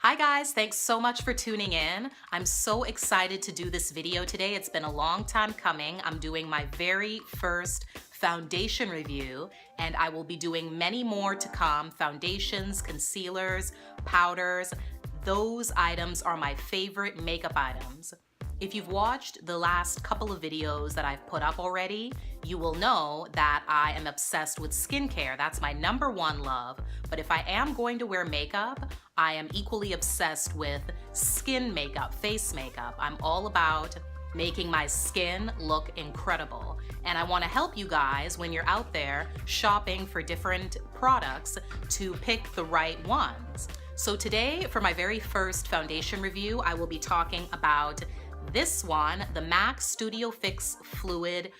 Hi guys, thanks so much for tuning in. I'm so excited to do this video today. It's been a long time coming. I'm doing my very first foundation review, and I will be doing many more to come. Foundations, concealers, powders. Those items are my favorite makeup items. If you've watched the last couple of videos that I've put up already, you will know that I am obsessed with skincare. That's my #1 love. But if I am going to wear makeup, I am equally obsessed with skin makeup, face makeup. I'm all about making my skin look incredible. And I want to help you guys when you're out there shopping for different products to pick the right ones. So today, for my very first foundation review, I will be talking about this one, the MAC Studio Fix Fluid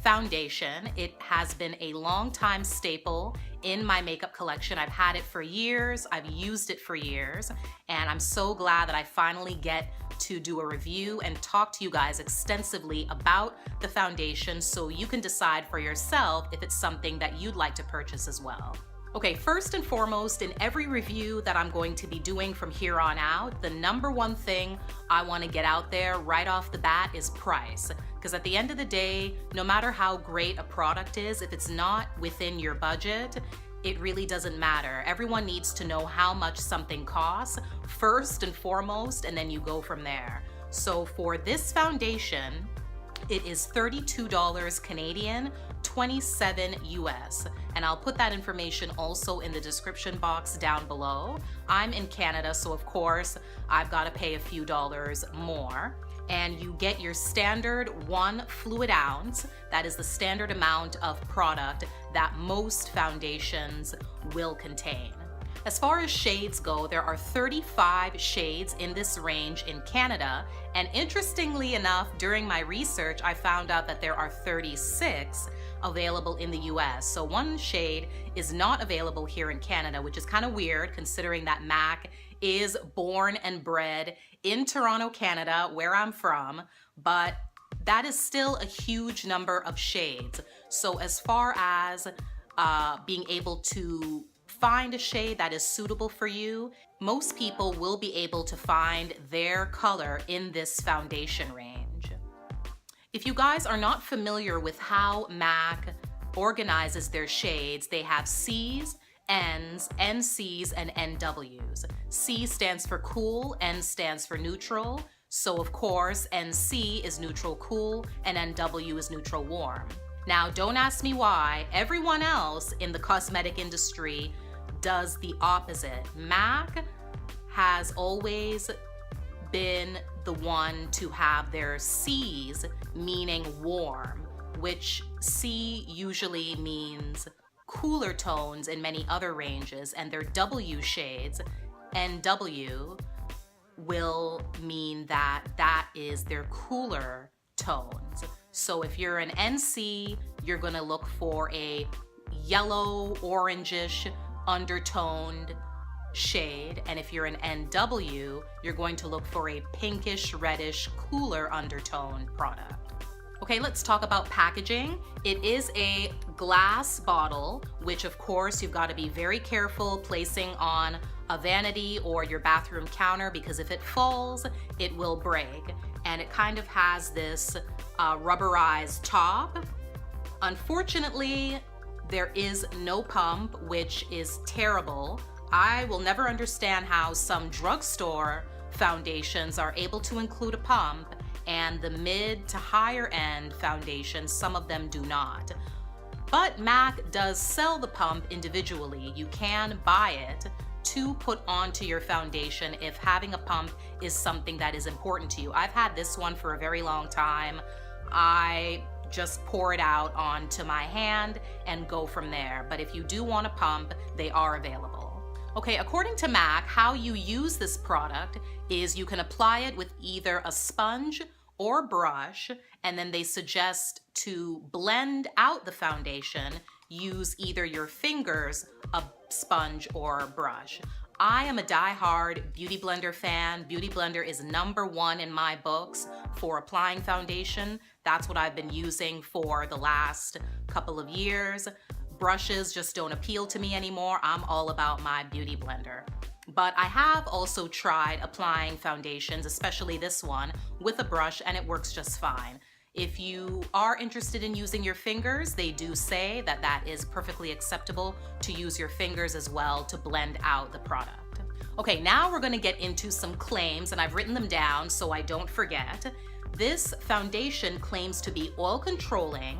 Foundation. It has been a long time staple in my makeup collection. I've had it for years, I've used it for years, and I'm so glad that I finally get to do a review and talk to you guys extensively about the foundation so you can decide for yourself if it's something that you'd like to purchase as well. Okay, first and foremost, in every review that I'm going to be doing from here on out, the #1 thing I want to get out there right off the bat is price. Because at the end of the day, no matter how great a product is, if it's not within your budget, it really doesn't matter. Everyone needs to know how much something costs first and foremost, and then you go from there. So for this foundation, it is $32 Canadian, 27 US, and I'll put that information also in the description box down below. I'm in Canada, so of course I've got to pay a few dollars more. And you get your standard 1 fluid ounce. That is the standard amount of product that most foundations will contain. As far as shades go, there are 35 shades in this range in Canada, and interestingly enough, during my research, I found out that there are 36 available in the US. So one shade is not available here in Canada, which is kind of weird considering that MAC is born and bred in Toronto, Canada, where I'm from, but that is still a huge number of shades. So as far as being able to find a shade that is suitable for you, most people will be able to find their color in this foundation range. If you guys are not familiar with how MAC organizes their shades, they have C's, N's, NC's, and NW's. C stands for cool, N stands for neutral. So of course, NC is neutral cool, and NW is neutral warm. Now, don't ask me why. Everyone else in the cosmetic industry does the opposite. MAC has always been the one to have their C's meaning warm, which C usually means cooler tones in many other ranges, and their W shades, NW, will mean that that is their cooler tones. So if you're an NC, you're gonna look for a yellow, orangish, undertoned shade, and if you're an NW, you're going to look for a pinkish, reddish, cooler undertone product. Okay, let's talk about packaging. It is a glass bottle, which of course you've got to be very careful placing on a vanity or your bathroom counter, because if it falls, it will break. And it kind of has this rubberized top. Unfortunately, there is no pump, which is terrible. I will never understand how some drugstore foundations are able to include a pump, and the mid to higher end foundations, some of them do not. But MAC does sell the pump individually. You can buy it to put onto your foundation if having a pump is something that is important to you. I've had this one for a very long time. I just pour it out onto my hand and go from there. But if you do want a pump, they are available. Okay, according to MAC, how you use this product is you can apply it with either a sponge or brush, and then they suggest to blend out the foundation, use either your fingers, a sponge, or a brush. I am a die-hard Beauty Blender fan. Beauty Blender is #1 in my books for applying foundation. That's what I've been using for the last couple of years. Brushes just don't appeal to me anymore. I'm all about my Beauty Blender. But I have also tried applying foundations, especially this one, with a brush, and it works just fine. If you are interested in using your fingers, they do say that that is perfectly acceptable to use your fingers as well to blend out the product. Okay, now we're gonna get into some claims, and I've written them down so I don't forget. This foundation claims to be oil controlling.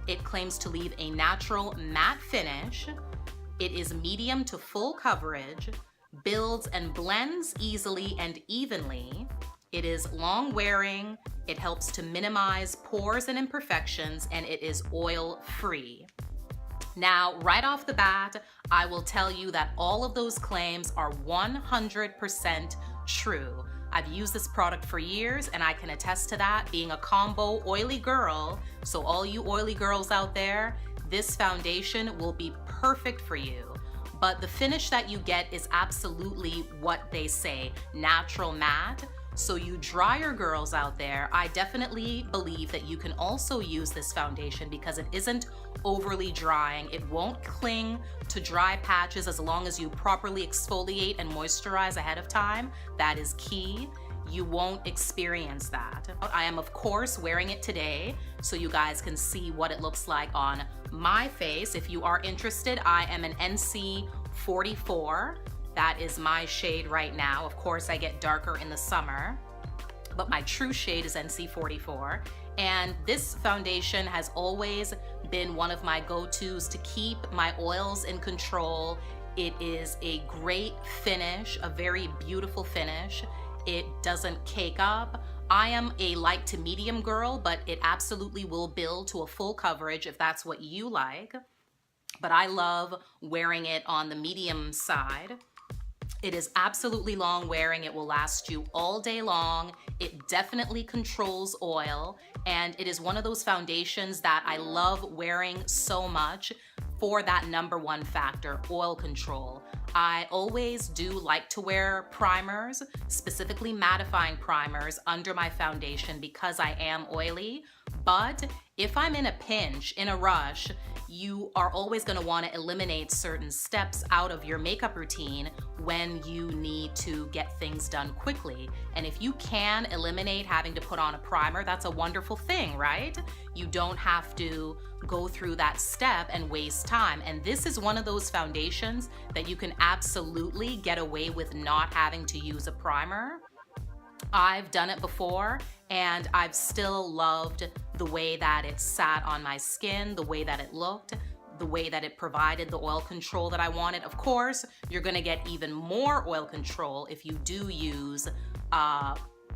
It claims to leave a natural matte finish. It is medium to full coverage, builds and blends easily and evenly. It is long wearing, it helps to minimize pores and imperfections, and it is oil free. Now, right off the bat, I will tell you that all of those claims are 100% true. I've used this product for years, and I can attest to that, being a combo oily girl. So all you oily girls out there, this foundation will be perfect for you. But the finish that you get is absolutely what they say, natural matte. So you drier girls out there, I definitely believe that you can also use this foundation because it isn't overly drying. It won't cling to dry patches as long as you properly exfoliate and moisturize ahead of time. That is key. You won't experience that. I am, of course, wearing it today so you guys can see what it looks like on my face. If you are interested, I am an NC 44. That is my shade right now. Of course, I get darker in the summer, but my true shade is NC 44. And this foundation has always been one of my go-tos to keep my oils in control. It is a great finish, a very beautiful finish. It doesn't cake up. I am a light to medium girl, but it absolutely will build to a full coverage if that's what you like. But I love wearing it on the medium side. It is absolutely long wearing. It will last you all day long. It definitely controls oil, and it is one of those foundations that I love wearing so much for that #1 factor, oil control. I always do like to wear primers, specifically mattifying primers, under my foundation because I am oily. But if I'm in a pinch, in a rush, you are always going to want to eliminate certain steps out of your makeup routine when you need to get things done quickly. And if you can eliminate having to put on a primer, that's a wonderful thing, right? You don't have to go through that step and waste time. And this is one of those foundations that you can absolutely get away with not having to use a primer. I've done it before, and I've still loved the way that it sat on my skin, the way that it looked, the way that it provided the oil control that I wanted. Of course, you're gonna get even more oil control if you do use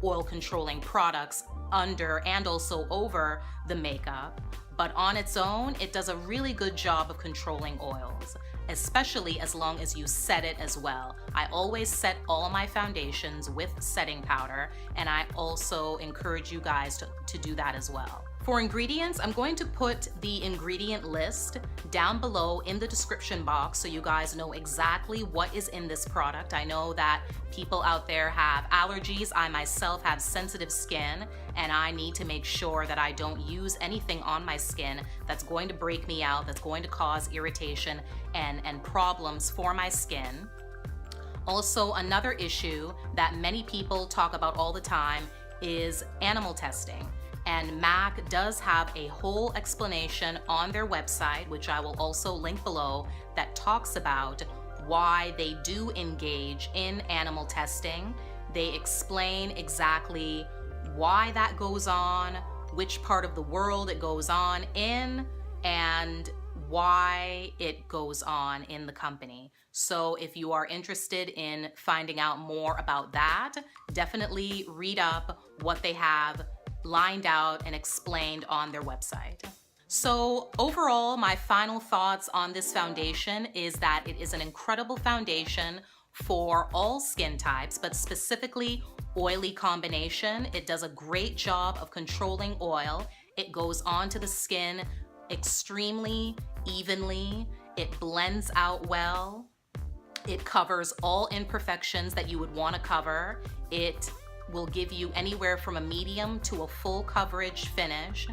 oil controlling products under and also over the makeup. But on its own, it does a really good job of controlling oils, especially as long as you set it as well. I always set all my foundations with setting powder, and I also encourage you guys to do that as well. For ingredients, I'm going to put the ingredient list down below in the description box so you guys know exactly what is in this product. I know that people out there have allergies. I myself have sensitive skin, and I need to make sure that I don't use anything on my skin that's going to break me out, that's going to cause irritation and problems for my skin. Also, another issue that many people talk about all the time is animal testing. And MAC does have a whole explanation on their website, which I will also link below, that talks about why they do engage in animal testing. They explain exactly why that goes on, which part of the world it goes on in, and why it goes on in the company. So if you are interested in finding out more about that, definitely read up what they have lined out and explained on their website. So overall, my final thoughts on this foundation is that it is an incredible foundation for all skin types, but specifically oily combination. It does a great job of controlling oil. It goes onto the skin extremely evenly. It blends out well. It covers all imperfections that you would want to cover. It will give you anywhere from a medium to a full coverage finish.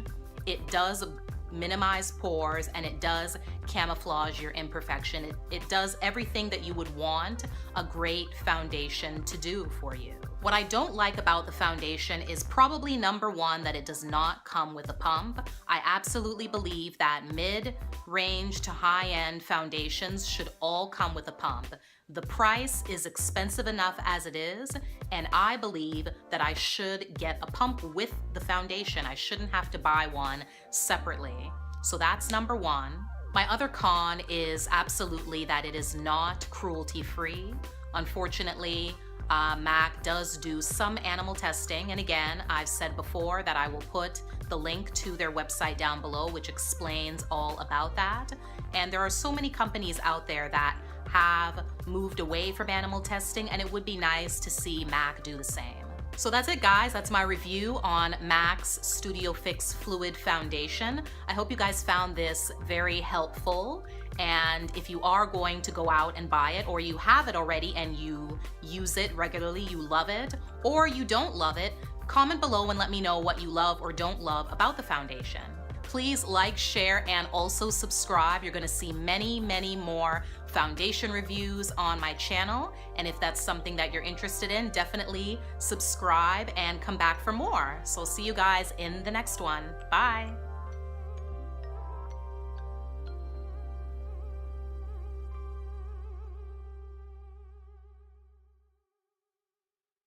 It does minimize pores, and it does camouflage your imperfection. It does everything that you would want a great foundation to do for you. What I don't like about the foundation is probably number one, that it does not come with a pump. I absolutely believe that mid-range to high-end foundations should all come with a pump. The price is expensive enough as it is, and I believe that I should get a pump with the foundation. I shouldn't have to buy one separately. So that's number one. My other con is absolutely that it is not cruelty-free. Unfortunately, MAC does do some animal testing, and again, I've said before that I will put the link to their website down below, which explains all about that. And there are so many companies out there that have moved away from animal testing, and it would be nice to see MAC do the same. So that's it, guys. That's my review on MAC's Studio Fix Fluid Foundation. I hope you guys found this very helpful. And if you are going to go out and buy it, or you have it already and you use it regularly, you love it, or you don't love it, comment below and let me know what you love or don't love about the foundation. Please like, share, and also subscribe. You're gonna see many, many more foundation reviews on my channel. And if that's something that you're interested in, definitely subscribe and come back for more. So see you guys in the next one. Bye.